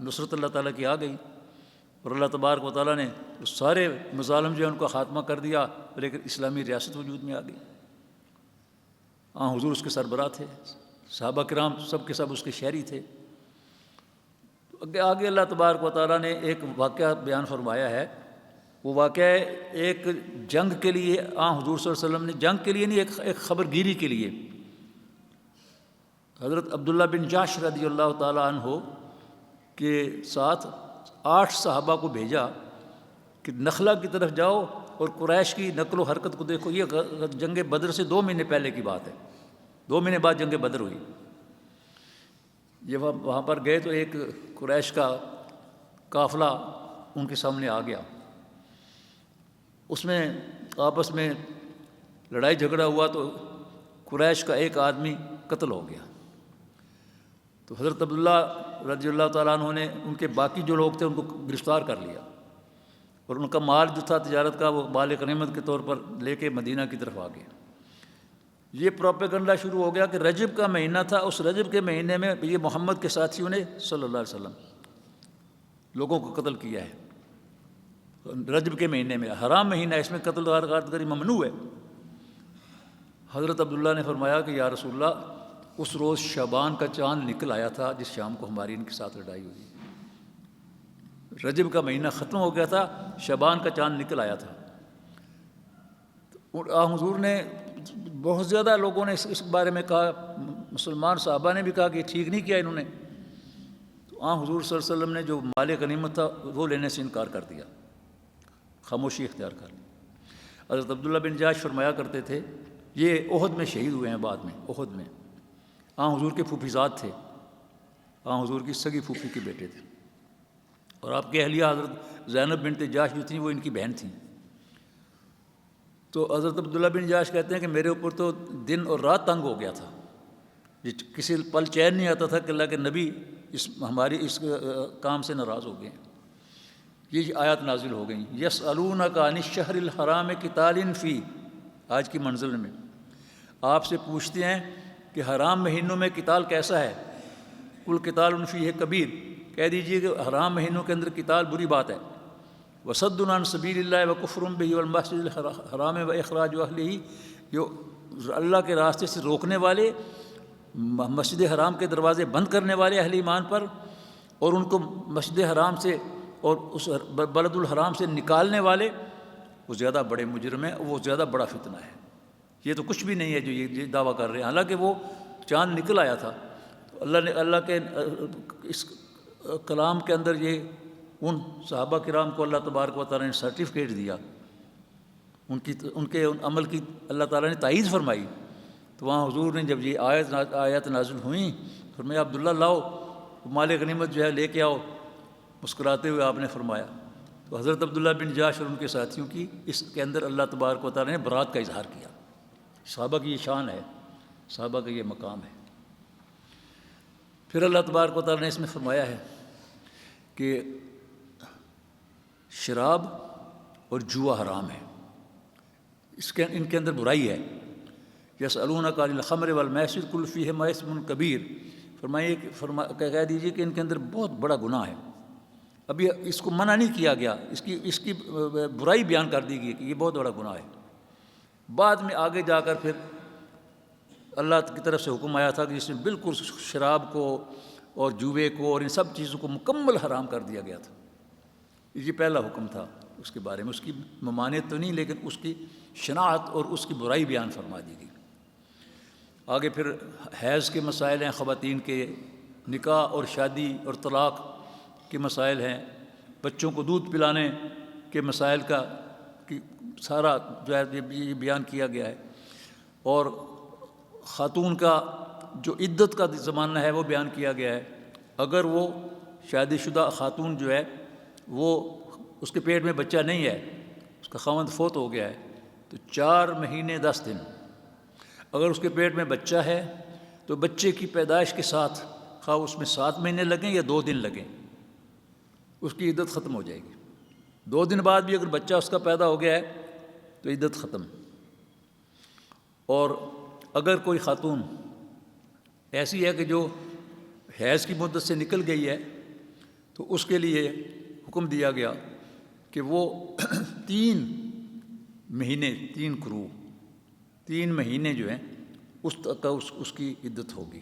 نصرت اللہ تعالیٰ کی آ گئی، اور اللہ تبارک و تعالیٰ نے سارے مظالم جو ہیں ان کا خاتمہ کر دیا، اور ایک اسلامی ریاست وجود میں آ گئی۔ حضور اس کے سربراہ تھے، صحابہ کرام سب کے سب اس کے شہری تھے۔ آگے اللہ تبارک و تعالیٰ نے ایک واقعہ بیان فرمایا ہے، وہ واقعہ ایک جنگ کے لیے حضور صلی اللہ علیہ وسلم نے جنگ کے لیے نہیں، ایک خبر گیری کے لیے حضرت عبداللہ بن جحش رضی اللہ تعالیٰ عنہ کے ساتھ 8 صحابہ کو بھیجا کہ نخلہ کی طرف جاؤ اور قریش کی نقل و حرکت کو دیکھو۔ یہ جنگ بدر سے 2 مہینے پہلے کی بات ہے، 2 مہینے بعد جنگ بدر ہوئی۔ یہ وہاں پر گئے تو ایک قریش کا قافلہ ان کے سامنے آ گیا، اس میں آپس میں لڑائی جھگڑا ہوا تو قریش کا ایک آدمی قتل ہو گیا۔ تو حضرت عبداللہ رضی اللہ تعالیٰ عنہ نے ان کے باقی جو لوگ تھے ان کو گرفتار کر لیا، اور ان کا مال جو تھا تجارت کا وہ مال غنیمت کے طور پر لے کے مدینہ کی طرف آ گئے۔ یہ پروپیگنڈا شروع ہو گیا کہ رجب کا مہینہ تھا، اس رجب کے مہینے میں یہ محمد کے ساتھیوں نے صلی اللہ علیہ وسلم لوگوں کو قتل کیا ہے، رجب کے مہینے میں حرام مہینہ، اس میں قتل کاری ممنوع ہے۔ حضرت عبداللہ نے فرمایا کہ یا رسول اللہ اس روز شعبان کا چاند نکل آیا تھا جس شام کو ہماری ان کے ساتھ لڑائی ہوئی، رجب کا مہینہ ختم ہو گیا تھا، شعبان کا چاند نکل آیا تھا۔ حضور نے بہت زیادہ لوگوں نے اس بارے میں کہا، مسلمان صحابہ نے بھی کہا کہ یہ ٹھیک نہیں کیا انہوں نے، تو حضور صلی اللہ علیہ وسلم نے جو مال غنیمت تھا وہ لینے سے انکار کر دیا، خاموشی اختیار کر لی۔ حضرت عبداللہ بن جحش فرمایا کرتے تھے، یہ احد میں شہید ہوئے ہیں، بعد میں احد میں حضور کے پھوپھیزاد تھے، حضور کی سگی پھوپھی کے بیٹے تھے، اور آپ کے اہلیہ حضرت زینب بنت جحش جو تھیں وہ ان کی بہن تھیں۔ تو حضرت عبداللہ بن جحش کہتے ہیں کہ میرے اوپر تو دن اور رات تنگ ہو گیا تھا، کسی پل چین نہیں آتا تھا کہ اللہ کے نبی ہماری اس کام سے ناراض ہو گئے ہیں۔ یہ آیات نازل ہو گئیں، یسألونک عن الشہر الحرام قتال فی، آج کی منزل میں آپ سے پوچھتے ہیں کہ حرام مہینوں میں قتال کیسا ہے، کل قتال فیہ کبیر، کہہ دیجئے کہ حرام مہینوں کے اندر قتال بری بات ہے، وصد عن سبیل اللہ وکفر بہ والمسجد الحرام واخراج اہلہ، جو اللہ کے راستے سے روکنے والے، مسجد حرام کے دروازے بند کرنے والے اہل ایمان پر، اور ان کو مسجد حرام سے اور اس بلد الحرام سے نکالنے والے، وہ زیادہ بڑے مجرم ہیں، وہ زیادہ بڑا فتنہ ہے۔ یہ تو کچھ بھی نہیں ہے جو یہ دعویٰ کر رہے ہیں، حالانکہ وہ چاند نکل آیا تھا۔ تو اللہ کے اس کلام کے اندر یہ ان صحابہ کرام کو اللہ تبارک و تعالیٰ نے سرٹیفکیٹ دیا، ان کے عمل کی اللہ تعالیٰ نے تائید فرمائی۔ تو وہاں حضور نے جب یہ آیات نازل ہوئیں، فرمایا عبداللہ لاؤ مال غنیمت جو ہے لے کے آؤ، مسکراتے ہوئے آپ نے فرمایا۔ تو حضرت عبداللہ بن جاش اور ان کے ساتھیوں کی اس کے اندر اللہ تبارک و تعالیٰ نے برات کا اظہار کیا۔ صحابہ کی یہ شان ہے، صحابہ کا یہ مقام ہے۔ پھر اللہ تبارک و تعالیٰ نے اس میں فرمایا ہے کہ شراب اور جوا حرام ہے، ان کے اندر برائی ہے۔ یسألونک عن الخمر والمیسر قل فیہما اسم کبیر، کہہ دیجیے کہ ان کے اندر بہت بڑا گناہ ہے۔ ابھی اس کو منع نہیں کیا گیا، اس کی برائی بیان کر دی گئی کہ یہ بہت بڑا گناہ ہے۔ بعد میں آگے جا کر پھر اللہ کی طرف سے حکم آیا تھا کہ جس میں بالکل شراب کو اور جوے کو اور ان سب چیزوں کو مکمل حرام کر دیا گیا تھا۔ یہ پہلا حکم تھا اس کے بارے میں، اس کی ممانعت تو نہیں لیکن اس کی شناعت اور اس کی برائی بیان فرما دی گئی۔ آگے پھر حیض کے مسائل ہیں، خواتین کے نکاح اور شادی اور طلاق کے مسائل ہیں، بچوں کو دودھ پلانے کے مسائل کا سارا جو ہے یہ بیان کیا گیا ہے، اور خاتون کا جو عدت کا زمانہ ہے وہ بیان کیا گیا ہے۔ اگر وہ شادی شدہ خاتون جو ہے وہ اس کے پیٹ میں بچہ نہیں ہے، اس کا خاوند فوت ہو گیا ہے، تو 4 مہینے 10 دن۔ اگر اس کے پیٹ میں بچہ ہے تو بچے کی پیدائش کے ساتھ خواہ اس میں 7 مہینے لگیں یا 2 دن لگیں، اس کی عدت ختم ہو جائے گی۔ 2 دن بعد بھی اگر بچہ اس کا پیدا ہو گیا ہے تو عدت ختم۔ اور اگر کوئی خاتون ایسی ہے کہ جو حیض کی مدت سے نکل گئی ہے تو اس کے لیے حکم دیا گیا کہ وہ 3 مہینے 3 قروء 3 مہینے جو ہیں اس کی عدت ہوگی۔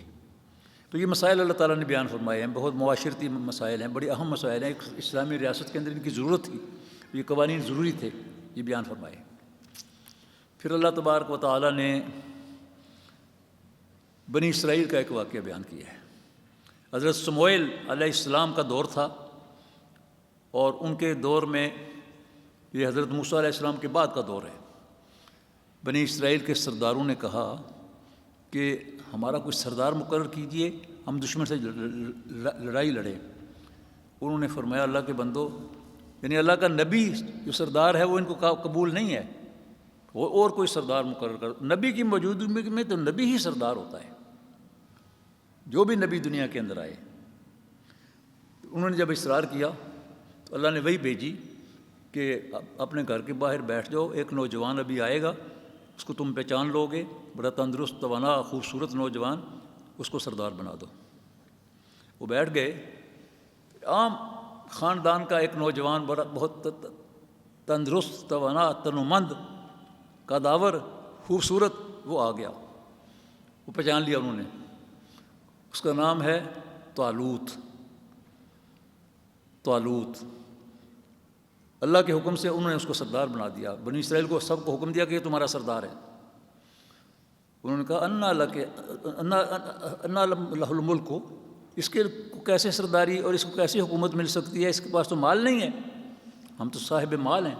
تو یہ مسائل اللہ تعالیٰ نے بیان فرمائے ہیں، بہت معاشرتی مسائل ہیں، بڑی اہم مسائل ہیں، ایک اسلامی ریاست کے اندر ان کی ضرورت تھی، یہ قوانین ضروری تھے، یہ بیان فرمائے۔ پھر اللہ تبارک و تعالیٰ نے بنی اسرائیل کا ایک واقعہ بیان کیا ہے۔ حضرت سموئیل علیہ السلام کا دور تھا، اور ان کے دور میں یہ حضرت موسیٰ علیہ السلام کے بعد کا دور ہے۔ بنی اسرائیل کے سرداروں نے کہا کہ ہمارا کوئی سردار مقرر کیجئے، ہم دشمن سے لڑائی لڑیں۔ انہوں نے فرمایا اللہ کے بندو، یعنی اللہ کا نبی جو سردار ہے وہ ان کو قبول نہیں ہے، وہ اور کوئی سردار مقرر کر۔ نبی کی موجودگی میں تو نبی ہی سردار ہوتا ہے، جو بھی نبی دنیا کے اندر آئے۔ انہوں نے جب اصرار کیا تو اللہ نے وہی بھیجی کہ اپنے گھر کے باہر بیٹھ جاؤ، ایک نوجوان ابھی آئے گا، اس کو تم پہچان لو گے، بڑا تندرست توانا خوبصورت نوجوان، اس کو سردار بنا دو۔ وہ بیٹھ گئے، عام خاندان کا ایک نوجوان بہت تندرست توانا تنومند قداور خوبصورت وہ آ گیا، وہ پہچان لیا انہوں نے، اس کا نام ہے طالوت۔ اللہ کے حکم سے انہوں نے اس کو سردار بنا دیا، بنی اسرائیل کو سب کو حکم دیا کہ یہ تمہارا سردار ہے۔ انہوں نے کہا انا لہ الملک، اس کے کیسے سرداری اور اس کو کیسے حکومت مل سکتی ہے، اس کے پاس تو مال نہیں ہے، ہم تو صاحب مال ہیں۔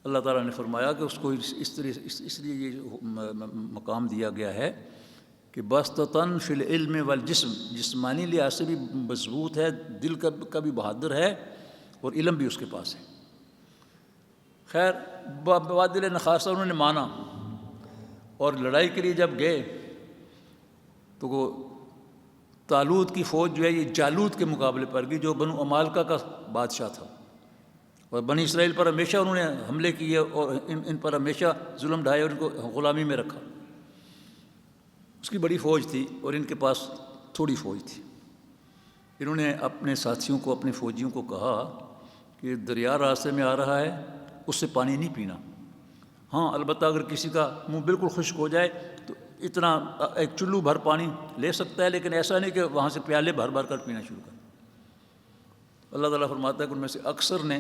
اللہ تعالیٰ نے فرمایا کہ اس کو اس لیے یہ مقام دیا گیا ہے کہ بسطتاً فی العلم والجسم، جسمانی لحاظ سے بھی مضبوط ہے، دل کا بھی بہادر ہے، اور علم بھی اس کے پاس ہے۔ خیر بوادل نخاسہ انہوں نے مانا، اور لڑائی کے لیے جب گئے تو وہ طالوت کی فوج جو ہے یہ جالوت کے مقابلے پر گئی، جو بنو عمالقہ کا بادشاہ تھا، اور بنی اسرائیل پر ہمیشہ انہوں نے حملے کیے اور ان پر ہمیشہ ظلم ڈھائے اور ان کو غلامی میں رکھا۔ اس کی بڑی فوج تھی اور ان کے پاس تھوڑی فوج تھی۔ انہوں نے اپنے ساتھیوں کو، اپنے فوجیوں کو کہا کہ دریا راستے میں آ رہا ہے، اس سے پانی نہیں پینا، ہاں البتہ اگر کسی کا منہ بالکل خشک ہو جائے تو اتنا ایک چلو بھر پانی لے سکتا ہے، لیکن ایسا نہیں کہ وہاں سے پیالے بھر بھر کر پینا شروع کر۔ اللہ تعالیٰ فرماتا ہے کہ ان میں سے اکثر نے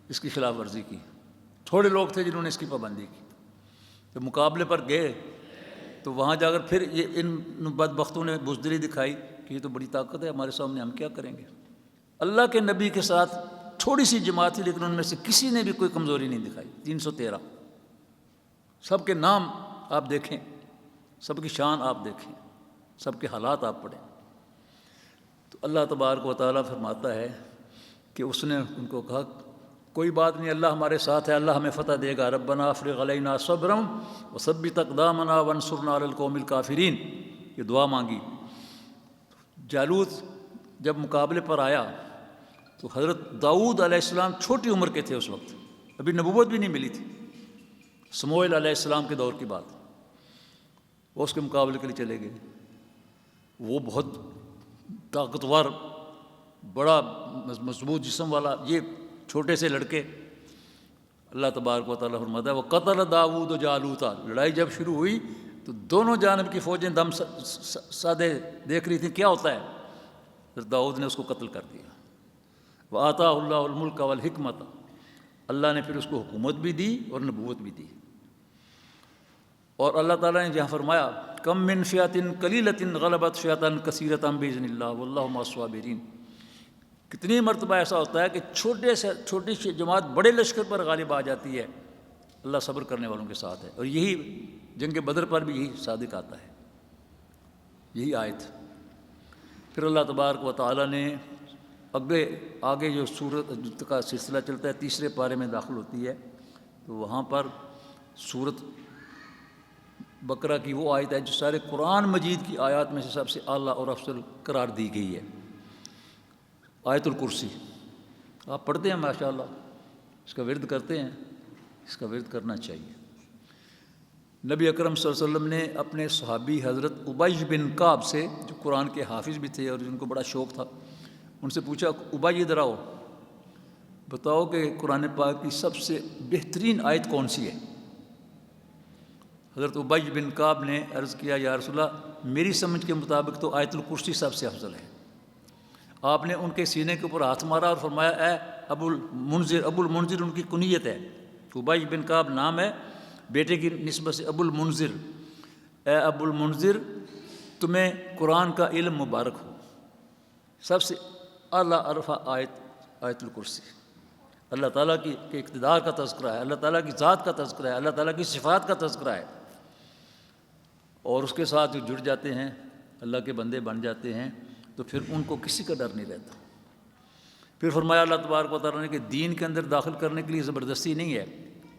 اس کی خلاف ورزی کی، تھوڑے لوگ تھے جنہوں نے اس کی پابندی کی۔ جب مقابلے پر گئے تو وہاں جا کر پھر یہ ان بدبختوں نے بزدلی دکھائی کہ یہ تو بڑی طاقت ہے ہمارے سامنے، ہم کیا کریں گے۔ اللہ کے نبی کے ساتھ تھوڑی سی جماعت تھی، لیکن ان میں سے کسی نے بھی کوئی کمزوری نہیں دکھائی۔ 313 سب کے نام آپ دیکھیں، سب کی شان آپ دیکھیں، سب کے حالات آپ پڑھیں، تو اللہ تبارک و تعالیٰ فرماتا ہے کہ اس نے ان کو کہا کوئی بات نہیں، اللہ ہمارے ساتھ ہے، اللہ ہمیں فتح دے گا۔ ربنا افرغ علینا صبرا وثبت اقدامنا وانصرنا علی القوم الکافرین، یہ دعا مانگی۔ جالوت جب مقابلے پر آیا تو حضرت داؤد علیہ السلام چھوٹی عمر کے تھے، اس وقت ابھی نبوت بھی نہیں ملی تھی، سموئیل علیہ السلام کے دور کی بات۔ وہ اس کے مقابلے کے لیے چلے گئے، وہ بہت طاقتور، بڑا مضبوط جسم والا، یہ چھوٹے سے لڑکے۔ اللہ تبارک و تعالیٰ فرماتا ہے وَقَتَلَ داؤد جالوتا، لڑائی جب شروع ہوئی تو دونوں جانب کی فوجیں دم سادے دیکھ رہی تھیں کیا ہوتا ہے، پھر داؤد نے اس کو قتل کر دیا۔ وَآتَاهُ اللَّهُ الْمُلْكَ وَالْحِكْمَةَ، اللہ نے پھر اس کو حکومت بھی دی اور نبوت بھی دی۔ اور اللہ تعالیٰ نے جہاں فرمایا کم من فئۃ قلیلۃ غلبت فئۃ کثیرۃ بإذن اللہ واللہ مع الصابرین، کتنی مرتبہ ایسا ہوتا ہے کہ چھوٹی سی جماعت بڑے لشکر پر غالب آ جاتی ہے، اللہ صبر کرنے والوں کے ساتھ ہے۔ اور یہی جنگ بدر پر بھی یہی صادق آتا ہے، یہی آیت۔ پھر اللہ تبارک و تعالیٰ نے آگے جو سورت کا سلسلہ چلتا ہے، تیسرے پارے میں داخل ہوتی ہے، تو وہاں پر سورت بقرہ کی وہ آیت ہے جو سارے قرآن مجید کی آیات میں سے سب سے اعلیٰ اور افضل قرار دی گئی ہے، آیت الکرسی۔ آپ پڑھتے ہیں ماشاءاللہ، اس کا ورد کرتے ہیں، اس کا ورد کرنا چاہیے۔ نبی اکرم صلی اللہ علیہ وسلم نے اپنے صحابی حضرت ابی بن کعب سے، جو قرآن کے حافظ بھی تھے اور جن کو بڑا شوق تھا، ان سے پوچھا ابی ادھر آؤ، بتاؤ کہ قرآن پاک کی سب سے بہترین آیت کون سی ہے۔ حضرت ابی بن کعب نے عرض کیا یا رسول اللہ میری سمجھ کے مطابق تو آیت الکرسی سب سے افضل ہے۔ آپ نے ان کے سینے کے اوپر ہاتھ مارا اور فرمایا اے ابو المنذر ان کی کنیت ہے، ابی بن کعب نام ہے، بیٹے کی نسبت سے ابو المنذر، اے ابو المنذر تمہیں قرآن کا علم مبارک ہو۔ سب سے اعلیٰ عرفہ آیت الکرسی، اللہ تعالیٰ کی اقتدار کا تذکرہ ہے، اللہ تعالیٰ کی ذات کا تذکرہ ہے، اللہ تعالیٰ کی صفات کا تذکرہ ہے، اور اس کے ساتھ جو جڑ جاتے ہیں، اللہ کے بندے بن جاتے ہیں، تو پھر ان کو کسی کا ڈر نہیں رہتا۔ پھر فرمایا اللہ تبارک و تعالیٰ نے کہ دین کے اندر داخل کرنے کے لیے زبردستی نہیں ہے،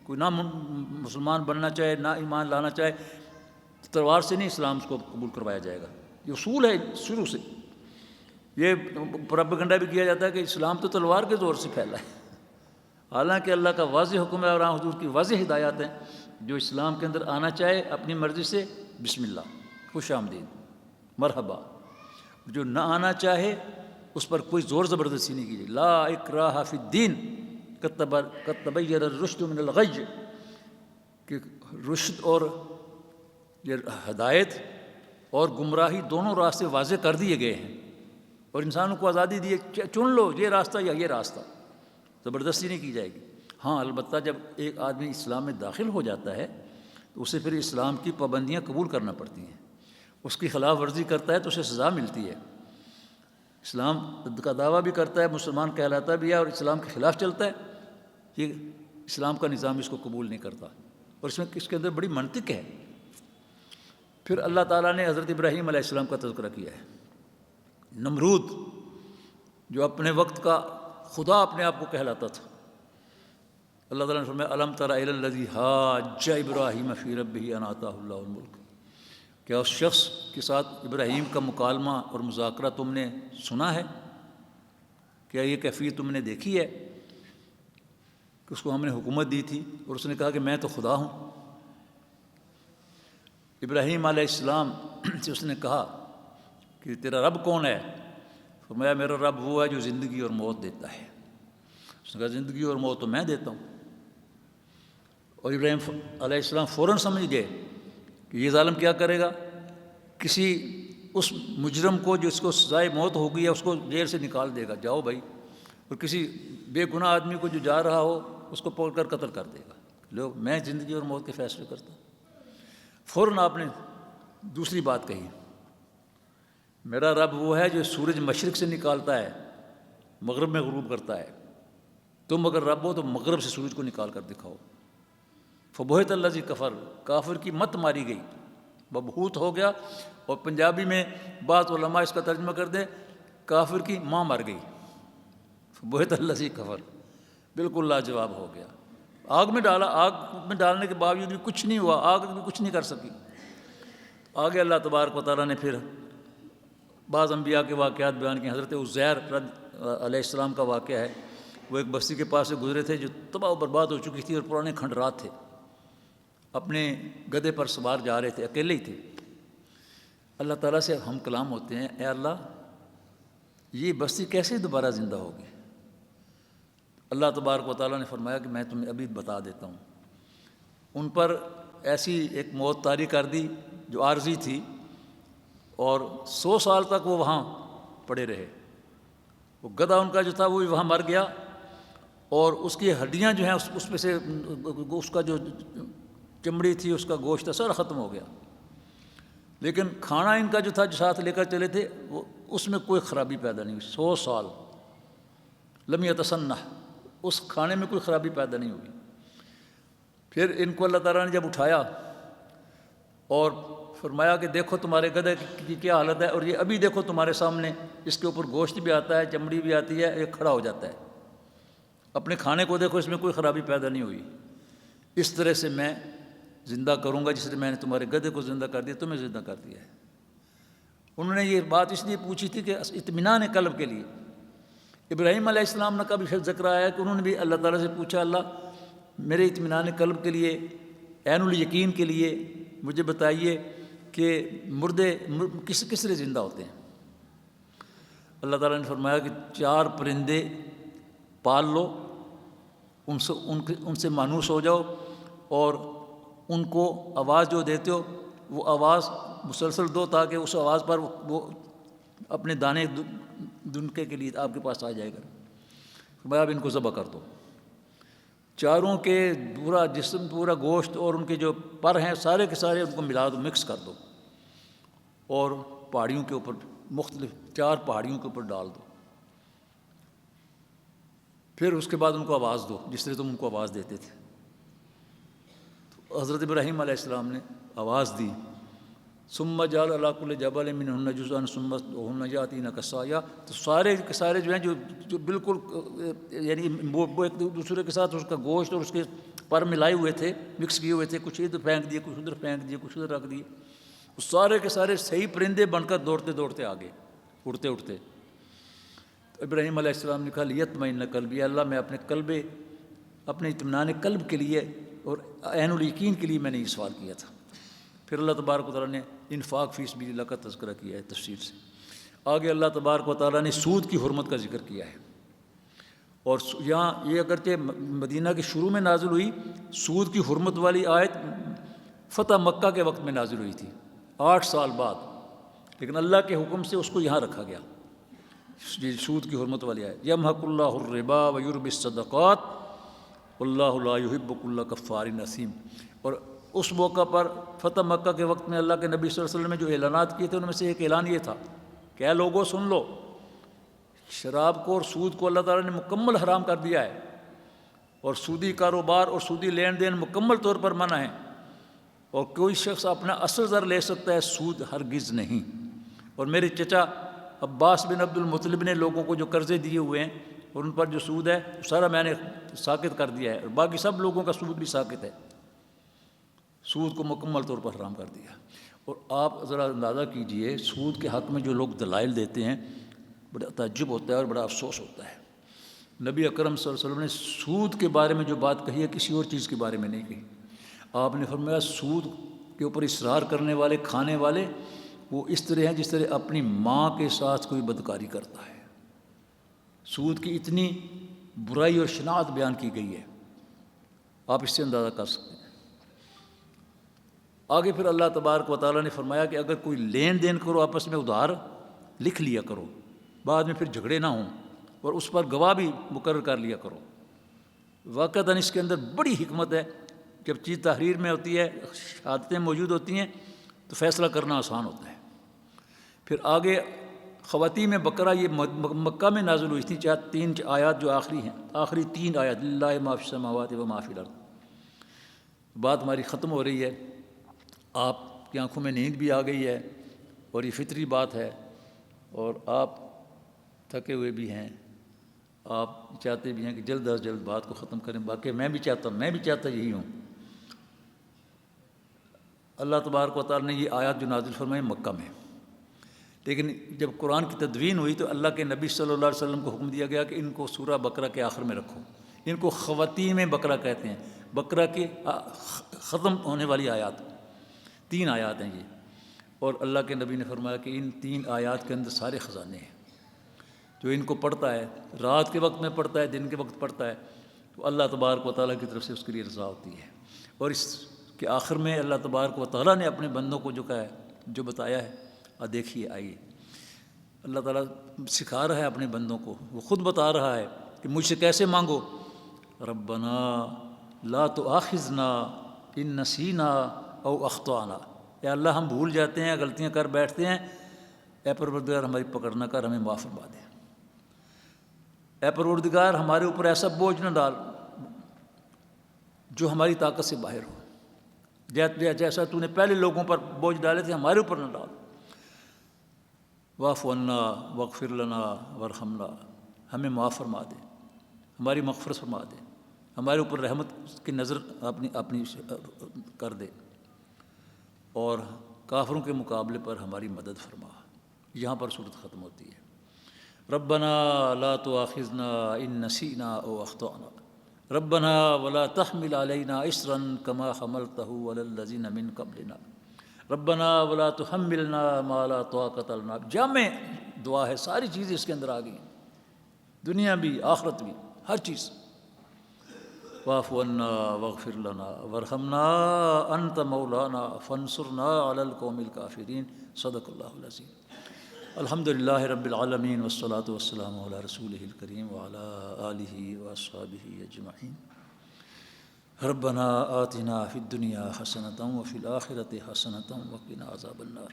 کوئی نہ مسلمان بننا چاہے نہ ایمان لانا چاہے، تلوار سے نہیں اسلام اس کو قبول کروایا جائے گا، یہ اصول ہے شروع سے۔ یہ پروپیگنڈا بھی کیا جاتا ہے کہ اسلام تو تلوار کے زور سے پھیلا ہے، حالانکہ اللہ کا واضح حکم ہے اور حضور کی واضح ہدایات ہیں، جو اسلام کے اندر آنا چاہے اپنی مرضی سے بسم اللہ، خوش آمدید، مرحبا، جو نہ آنا چاہے اس پر کوئی زور زبردستی نہیں کیجیے۔ لا اکراہ فی الدین قد تبین الرشد من الغی، کہ رشد اور یہ ہدایت اور گمراہی دونوں راستے واضح کر دیے گئے ہیں، اور انسانوں کو آزادی دی ہے چن لو یہ راستہ یا یہ راستہ، زبردستی نہیں کی جائے گی۔ ہاں البتہ جب ایک آدمی اسلام میں داخل ہو جاتا ہے تو اسے پھر اسلام کی پابندیاں قبول کرنا پڑتی ہیں، اس کی خلاف ورزی کرتا ہے تو اسے سزا ملتی ہے۔ اسلام کا دعویٰ بھی کرتا ہے، مسلمان کہلاتا بھی ہے، اور اسلام کے خلاف چلتا ہے، یہ اسلام کا نظام اس کو قبول نہیں کرتا، اور اس کے اندر بڑی منطق ہے۔ پھر اللہ تعالیٰ نے حضرت ابراہیم علیہ السلام کا تذکرہ کیا ہے۔ نمرود جو اپنے وقت کا خدا اپنے آپ کو کہلاتا تھا، اللہ تعالیٰ نے فرمایا الم تر الی الذی حاج ابراہیم فی ربہ ان آتاہ اللہ الملک، کیا اس شخص کے ساتھ ابراہیم کا مکالمہ اور مذاکرہ تم نے سنا ہے؟ کیا یہ کیفیت تم نے دیکھی ہے کہ اس کو ہم نے حکومت دی تھی اور اس نے کہا کہ میں تو خدا ہوں۔ ابراہیم علیہ السلام سے اس نے کہا کہ تیرا رب کون ہے؟ فرمایا میرا رب وہ ہے جو زندگی اور موت دیتا ہے۔ اس نے کہا زندگی اور موت تو میں دیتا ہوں، اور ابراہیم علیہ السلام فوراً سمجھ گئے کہ یہ ظالم کیا کرے گا، کسی اس مجرم کو جس کو سزائے موت ہو گئی ہے اس کو جیل سے نکال دے گا، جاؤ بھائی، اور کسی بے گناہ آدمی کو جو جا رہا ہو اس کو پکڑ کر قتل کر دے گا، لو میں زندگی اور موت کے فیصلے کرتا ہوں۔ فوراً آپ نے دوسری بات کہی، میرا رب وہ ہے جو سورج مشرق سے نکالتا ہے مغرب میں غروب کرتا ہے، تم اگر رب ہو تو مغرب سے سورج کو نکال کر دکھاؤ۔ فبہت الذی کفر، کافر کی مت ماری گئی، ببہوت ہو گیا، اور پنجابی میں بعض علماء اس کا ترجمہ کر دیں کافر کی ماں مر گئی۔ فبہت الذی کفر، بالکل لاجواب ہو گیا، آگ میں ڈالا، آگ میں ڈالنے کے باوجود بھی کچھ نہیں ہوا، آگ بھی کچھ نہیں کر سکی۔ آگے اللہ تبارک و تعالیٰ نے پھر بعض انبیاء کے واقعات بیان کیے۔ حضرت عزیر علیہ السلام کا واقعہ ہے، وہ ایک بستی کے پاس سے گزرے تھے جو تباہ و برباد ہو چکی تھی اور پرانے کھنڈرات تھے، اپنے گدھے پر سوار جا رہے تھے، اکیلے ہی تھے۔ اللہ تعالیٰ سے ہم کلام ہوتے ہیں، اے اللہ یہ بستی کیسے دوبارہ زندہ ہوگی؟ اللہ تبارک و تعالیٰ نے فرمایا کہ میں تمہیں ابھی بتا دیتا ہوں۔ ان پر ایسی ایک موت طاری کر دی جو عارضی تھی، اور 100 سال تک وہ وہاں پڑے رہے۔ وہ گدھا ان کا جو تھا وہ بھی وہاں مر گیا، اور اس کی ہڈیاں جو ہیں اس میں سے اس کا جو چمڑی تھی، اس کا گوشت تھا، سارا ختم ہو گیا۔ لیکن کھانا ان کا جو تھا جو ساتھ لے کر چلے تھے وہ اس میں کوئی خرابی پیدا نہیں ہوئی، 100 سال لم یتصنع، اس کھانے میں کوئی خرابی پیدا نہیں ہوئی۔ پھر ان کو اللہ تعالیٰ نے جب اٹھایا اور فرمایا کہ دیکھو تمہارے گدھے کی کیا حالت ہے، اور یہ ابھی دیکھو تمہارے سامنے، اس کے اوپر گوشت بھی آتا ہے، چمڑی بھی آتی ہے، یہ کھڑا ہو جاتا ہے، اپنے کھانے کو دیکھو، اس میں کوئی خرابی پیدا نہیں ہوئی۔ اس طرح سے میں زندہ کروں گا جس طرح میں نے تمہارے گدھے کو زندہ کر دیا، تمہیں زندہ کر دیا ہے۔ انہوں نے یہ بات اس لیے پوچھی تھی کہ اطمینان قلب کے لیے۔ ابراہیم علیہ السلام کا بھی ذکر آیا ہے کہ انہوں نے بھی اللہ تعالیٰ سے پوچھا، اللہ میرے اطمینان قلب کے لیے، عین الیقین کے لیے مجھے بتائیے کہ مردے کس طرح زندہ ہوتے ہیں۔ اللہ تعالیٰ نے فرمایا کہ 4 پرندے پال لو، ان سے مانوس ہو جاؤ، اور ان کو آواز جو دیتے ہو وہ آواز مسلسل دو، تاکہ اس آواز پر وہ اپنے دانے دنکے کے لیے آپ کے پاس آ جائے گا۔ فرمایا اب ان کو ذبح کر دو، چاروں کے پورا جسم، پورا گوشت اور ان کے جو پر ہیں سارے کے سارے ان کو ملا دو، مکس کر دو، اور پہاڑیوں کے اوپر، مختلف 4 پہاڑیوں کے اوپر ڈال دو۔ پھر اس کے بعد ان کو آواز دو جس طرح تم ان کو آواز دیتے تھے۔ تو حضرت ابراہیم علیہ السلام نے آواز دی، ثم جعل علی کل جبل منہن جزءا ثم ادعوہن یاتینک سعیا، تو سارے کے سارے جو ہیں جو بالکل یعنی وہ ایک دوسرے کے ساتھ اس کا گوشت اور اس کے پر ملائے ہوئے تھے، مکس کیے ہوئے تھے، کچھ ادھر پھینک دیے، کچھ ادھر پھینک دیے، کچھ ادھر رکھ دیے، وہ سارے کے سارے صحیح پرندے بن کر دوڑتے دوڑتے آگے، اڑتے اڑتے۔ تو ابراہیم علیہ السلام نے کہا لیطمئن قلبی، اللہ میں اپنے اطمینان قلب کے لیے اور عین الیقین کے لیے میں نے یہ سوال کیا تھا۔ پھر اللہ تبارک و تعالیٰ نے انفاق فی سبیل اللہ کا تذکرہ کیا ہے تفصیل سے۔ آگے اللہ تبارک و تعالیٰ نے سود کی حرمت کا ذکر کیا ہے، اور یہاں یہ اگرچہ مدینہ کے شروع میں نازل ہوئی، سود کی حرمت والی آیت فتح مکہ کے وقت میں نازل ہوئی تھی 8 سال بعد، لیکن اللہ کے حکم سے اس کو یہاں رکھا گیا، سود کی حرمت والی آیت۔ یمحق اللہ الربا ویربی الصدقات واللہ لا یحب کل کفار اثیم۔ اور اس موقع پر فتح مکہ کے وقت میں اللہ کے نبی صلی اللہ علیہ وسلم نے جو اعلانات کیے تھے ان میں سے ایک اعلان یہ تھا کہ اے لوگوں سن لو، شراب کو اور سود کو اللہ تعالیٰ نے مکمل حرام کر دیا ہے، اور سودی کاروبار اور سودی لین دین مکمل طور پر منع ہے، اور کوئی شخص اپنا اصل زر لے سکتا ہے، سود ہرگز نہیں۔ اور میرے چچا عباس بن عبد المطلب نے لوگوں کو جو قرضے دیے ہوئے ہیں اور ان پر جو سود ہے سارا میں نے ساقط کر دیا ہے، اور باقی سب لوگوں کا سود بھی ساقط ہے، سود کو مکمل طور پر حرام کر دیا۔ اور آپ ذرا اندازہ کیجئے سود کے حق میں جو لوگ دلائل دیتے ہیں، بڑا تعجب ہوتا ہے اور بڑا افسوس ہوتا ہے۔ نبی اکرم صلی اللہ علیہ وسلم نے سود کے بارے میں جو بات کہی ہے کسی اور چیز کے بارے میں نہیں کہی۔ آپ نے فرمایا سود کے اوپر اصرار کرنے والے، کھانے والے، وہ اس طرح ہیں جس طرح اپنی ماں کے ساتھ کوئی بدکاری کرتا ہے۔ سود کی اتنی برائی اور شناعت بیان کی گئی ہے۔ آپ اس سے اندازہ کر سکتے ہیں۔ آگے پھر اللہ تبارک و تعالیٰ نے فرمایا کہ اگر کوئی لین دین کرو آپس میں ادھار لکھ لیا کرو، بعد میں پھر جھگڑے نہ ہوں، اور اس پر گواہ بھی مقرر کر لیا کرو۔ واقعتاً اس کے اندر بڑی حکمت ہے۔ جب چیز تحریر میں ہوتی ہے، شہادتیں موجود ہوتی ہیں، تو فیصلہ کرنا آسان ہوتا ہے۔ پھر آگے خواتین میں بقرہ یہ مکہ میں نازل ہوئی تھی، 3 آیات جو آخری ہیں، آخری 3 آیات، للہ ما فی السماوات و ما فی الارض۔ بات ہماری ختم ہو رہی ہے، آپ کی آنکھوں میں نیند بھی آ گئی ہے، اور یہ فطری بات ہے، اور آپ تھکے ہوئے بھی ہیں، آپ چاہتے بھی ہیں کہ جلد از جلد بات کو ختم کریں۔ باقی میں بھی چاہتا یہی ہوں۔ اللہ تبارک و تعالیٰ نے یہ آیات جو نازل فرمائی مکہ میں، لیکن جب قرآن کی تدوین ہوئی تو اللہ کے نبی صلی اللہ علیہ وسلم کو حکم دیا گیا کہ ان کو سورہ بقرہ کے آخر میں رکھو۔ ان کو خواتین میں بقرہ کہتے ہیں، بقرہ کے ختم ہونے والی آیات، 3 آیات ہیں یہ، اور اللہ کے نبی نے فرمایا کہ ان 3 آیات کے اندر سارے خزانے ہیں۔ جو ان کو پڑھتا ہے، رات کے وقت میں پڑھتا ہے، دن کے وقت پڑھتا ہے، تو اللہ تبارک و تعالیٰ کی طرف سے اس کے لیے رضا ہوتی ہے۔ اور اس کے آخر میں اللہ تبارک و تعالیٰ نے اپنے بندوں کو جو کہا ہے، جو بتایا ہے، دیکھیے آئیے، اللہ تعالیٰ سکھا رہا ہے اپنے بندوں کو، وہ خود بتا رہا ہے کہ مجھ سے کیسے مانگو۔ ربنا لا تؤاخذنا ان نسینا او اخطانا، اے اللہ ہم بھول جاتے ہیں، غلطیاں کر بیٹھتے ہیں، اے پروردگار ہماری پکڑ نہ کر، ہمیں معاف فرما دے۔ اے پروردگار ہمارے اوپر ایسا بوجھ نہ ڈال جو ہماری طاقت سے باہر ہو، جیسا تو نے پہلے لوگوں پر بوجھ ڈالے تھے ہمارے اوپر نہ ڈال۔ واعف عنا واغفر لنا وارحمنا، ہمیں معاف فرما دے، ہماری مغفرت فرما دے، ہمارے اوپر رحمت کی نظر اپنی کر دے، اور کافروں کے مقابلے پر ہماری مدد فرما۔ یہاں پر صورت ختم ہوتی ہے۔ ربنا لا تؤاخذنا ان نسینا او اخطانا ربنا ولا تحمل علينا اصرا كما حملته على الذين من قبلنا ربنا ولا تحملنا ما لا طاقة لنا۔ جامع دعا ہے، ساری چیزیں اس کے اندر آ گئی ہیں، دنیا بھی آخرت بھی، ہر چیز۔ واعف عنا واغفر لنا وارحمنا انت مولانا فانصرنا على القوم الكافرين۔ صدق اللہ العظیم۔ الحمد للہ رب العالمین والصلاة والسلام علی رسولہ الکریم وعلی آلہ واصحابہ اجمعین۔ ربنا آتنا فی الدنیا حسنۃ وفی الآخرۃ حسنۃ وقنا عذاب النار۔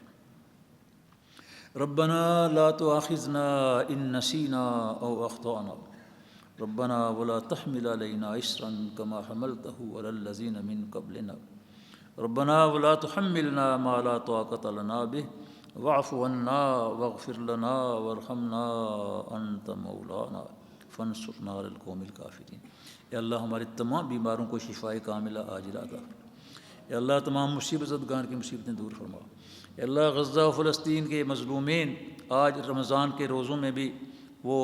ربنا لا تؤاخذنا ان نسینا او اخطأنا ربنا ولا تحمل علينا اصرا كما حملته على الذين من قبلنا ربنا ولا تحملنا ما لا طاقة لنا به واعف عنا واغفر لنا وارحمنا انت مولانا فانصرنا على القوم الكافرين۔ اے اللہ ہمارے تمام بیماروں کو شفائے کاملہ عاجلہ عطا فرما۔ اے اللہ تمام مصیبت زدگان کی مصیبتیں دور فرما۔ اے اللہ غزہ و فلسطین کے مظلومین آج رمضان کے روزوں میں بھی وہ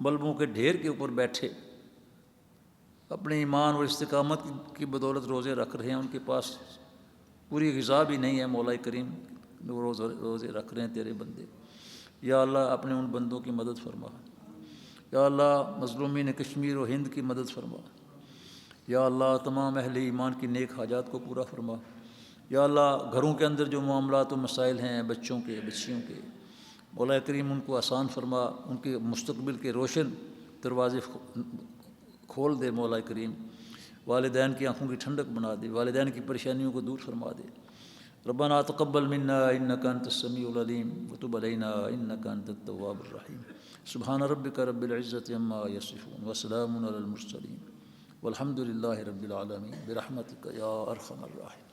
ملبوں کے ڈھیر کے اوپر بیٹھے اپنے ایمان اور استقامت کی بدولت روزے رکھ رہے ہیں، ان کے پاس پوری غذا بھی نہیں ہے، مولا کریم وہ روزے رکھ رہے ہیں تیرے بندے۔ یا اللہ اپنے ان بندوں کی مدد فرما۔ یا اللہ مظلومین کشمیر و ہند کی مدد فرما۔ یا اللہ تمام اہل ایمان کی نیک حاجات کو پورا فرما۔ یا اللہ گھروں کے اندر جو معاملات و مسائل ہیں بچوں کے بچیوں کے، مولا کریم ان کو آسان فرما، ان کے مستقبل کے روشن دروازے کھول دے مولا کریم۔ والدین کی آنکھوں کی ٹھنڈک بنا دے، والدین کی پریشانیوں کو دور فرما دے۔ ربنا تقبل منا انك انت السميع العليم وتب علينا انك انت التواب الرحيم۔ سبحان ربك رب العزة عما يصفون وسلام على المرسلين والحمد لله رب العالمين برحمتك يا ارحم الراحمين۔